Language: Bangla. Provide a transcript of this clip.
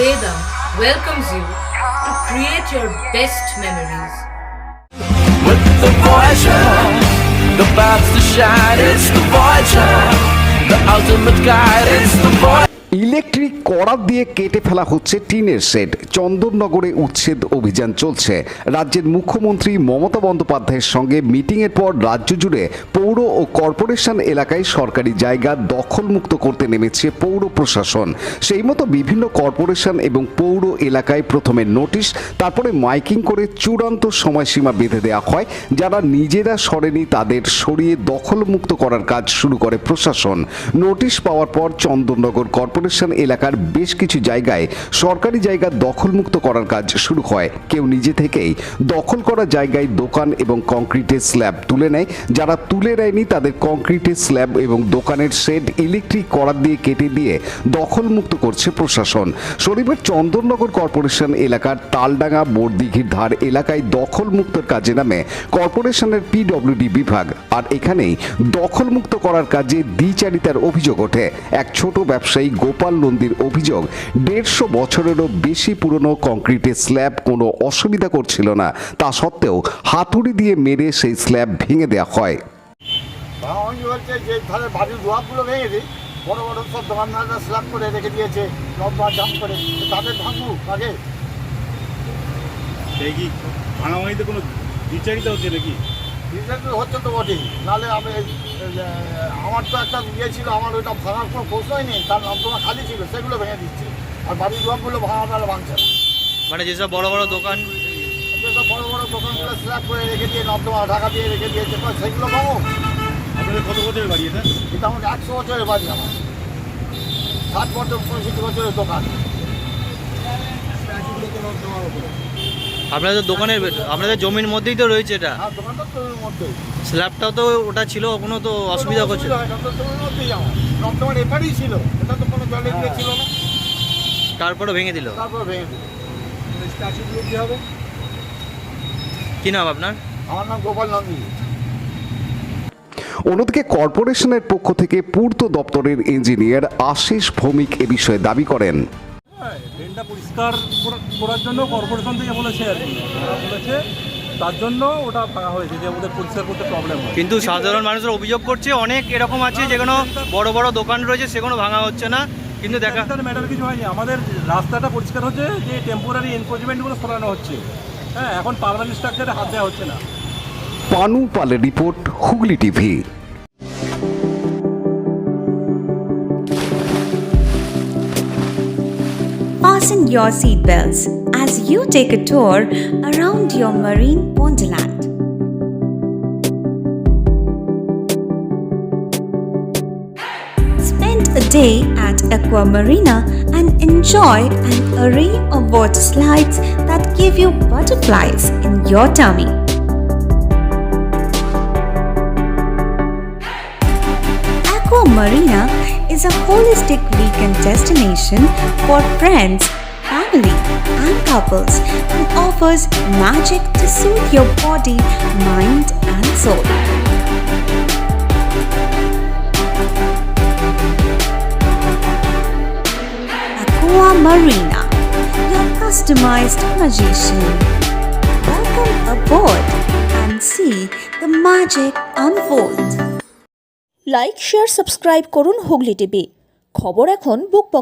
Vedam welcomes you to create your best memories. With the Voyager, the paths to shine, it's the Voyager, the ultimate guide, it's the Voyager. Electric করাত দিয়ে কেটে ফেলা হচ্ছে টিনের শেড। চন্দননগরে উচ্ছেদ অভিযান চলছে। রাজ্যের মুখ্যমন্ত্রী মমতা বন্দ্যোপাধ্যায়ের সঙ্গে মিটিংয়ের পর রাজ্য জুড়ে পৌর ও কর্পোরেশন এলাকায় সরকারি জায়গা দখলমুক্ত করতে নেমেছে পৌর প্রশাসন। সেই মতো বিভিন্ন কর্পোরেশন এবং পৌর এলাকায় প্রথমে নোটিশ, তারপরে মাইকিং করে চূড়ান্ত সময়সীমা বেঁধে দেওয়া হয়। যারা নিজেরা সরেনি তাদের সরিয়ে দখলমুক্ত করার কাজ শুরু করে প্রশাসন। নোটিশ পাওয়ার পর চন্দননগর কর্পোরেশন এলাকার বেশ কিছু জায়গায় সরকারি জায়গা দখলমুক্ত করার কাজ শুরু হয়। কেউ নিজে থেকেই দখল করা জায়গায় দোকান এবং কংক্রিটের স্ল্যাব তুলে নেয়। যারা তুলে নেয়নি তাদের কংক্রিটের স্ল্যাব এবং দোকানের শেড ইলেকট্রিক করাত দিয়ে কেটে দিয়ে দখলমুক্ত করছে প্রশাসন। শনিবার চন্দননগর কর্পোরেশন এলাকার তালডাঙ্গা বোরদিঘির ধার এলাকায় দখলমুক্তের কাজে নামে কর্পোরেশনের পিডব্লিউডি বিভাগ। আর এখানেই দখলমুক্ত করার কাজে দ্বিচারিতার অভিযোগ ওঠে। এক ছোট ব্যবসায়ী গোপাল নন্দীর অভিযোগ, 150 বছরেরও বেশি পুরনো কংক্রিটের স্ল্যাব কোনো অসুবিধা করছিল না, তা সত্ত্বেও হাতুড়ি দিয়ে মেরে সেই স্ল্যাব ভেঙে দেওয়া হয়। বলছে যে তাহলে বাড়ির দোয়ারগুলো ভেঙে দিই, বড় বড় সব দোকানদাররা স্ল্যাব করে রেখে দিয়েছে লম্বা জাম করে, তাদের ভাঙুক আগে। সেই কি ভাঙাভাঙিতে কোনো বিচারিত হচ্ছে নাকি? বিচারিত হচ্ছে তো বটেই, নাহলে আমি আমার তো একটা ইয়ে ছিল, আমার ওইটা ভাঙার কোনো প্রশ্নই নেই, তার নর্দমা খালি ছিল, সেগুলো ভেঙে দিচ্ছে। আর বাড়ির দোয়ারগুলো ভাঙাটা ভাঙছে না। মানে যেসব বড় বড় দোকান, যেসব বড় বড় দোকানগুলো স্ল্যাব করে রেখে দিয়ে নর্দমা ঢাকা দিয়ে রেখে দিয়েছে, সেগুলো ভাঙুক। আপনাদের কত বছরের বাড়ি এটা? এটা আমাদের 100 বছরের বাড়ি, আমার 60 বছর 65 বছরের দোকান। আপনাদের দোকানের আপনাদের জমির মধ্যেই তো রয়েছে এটা। হ্যাঁ, দোকানটা তো ওর মধ্যেই। স্ল্যাবটাও তো ওটা ছিল, কোনো তো অসুবিধা করছে না। নর্দমার এপারেই ছিল, এটা তো কোনো জলে গিয়ে ছিল না। তারপরে ভেঙে দিল। তারপর ভেঙে দিল। স্ট্যাচুগুলো কী হবে? কি নাম আপনার? আমার নাম গোপাল নন্দী। অন্যদিকে কর্পোরেশনের পক্ষ থেকে পূর্ত দপ্তরের ইঞ্জিনিয়ার আশিস ভৌমিক এ বিষয়ে দাবি করেন, ড্রেনটা পরিষ্কার করার জন্য কর্পোরেশন থেকে বলেছে আর কি, ওরা বলেছে তার জন্য ওটা ভাঙা হয়েছে, যে আমাদের পরিষ্কার করতে প্রবলেম হয়। কিন্তু সাধারণ মানুষের অভিযোগ করছে অনেক এরকম আছে যেগুলো বড় বড় দোকান রয়েছে সেগুলো ভাঙা হচ্ছে না, কিন্তু দেখা ম্যাটার কিছু হয়নি। আমাদের রাস্তাটা পরিষ্কার হচ্ছে, যে টেম্পোরারি এনক্রোচমেন্টগুলো সরানো হচ্ছে। হ্যাঁ, এখন পার্মানেন্ট স্ট্রাকচারে হাত দেওয়া হচ্ছে না। পানু পালের report, Hooghly TV. Fasten your seatbelts as you take a tour around your marine wonderland. Spend a day at Aqua Marina and enjoy an array of water slides that give you butterflies in your tummy. Aqua Marina is a holistic weekend destination for friends, family, and couples and offers magic to soothe your body, mind, and soul. Aqua Marina, your customized magician. Welcome aboard and see the magic unfold. Like, share, subscribe করুন হুগলি টিভি। খবর এখন বুক পকেটে।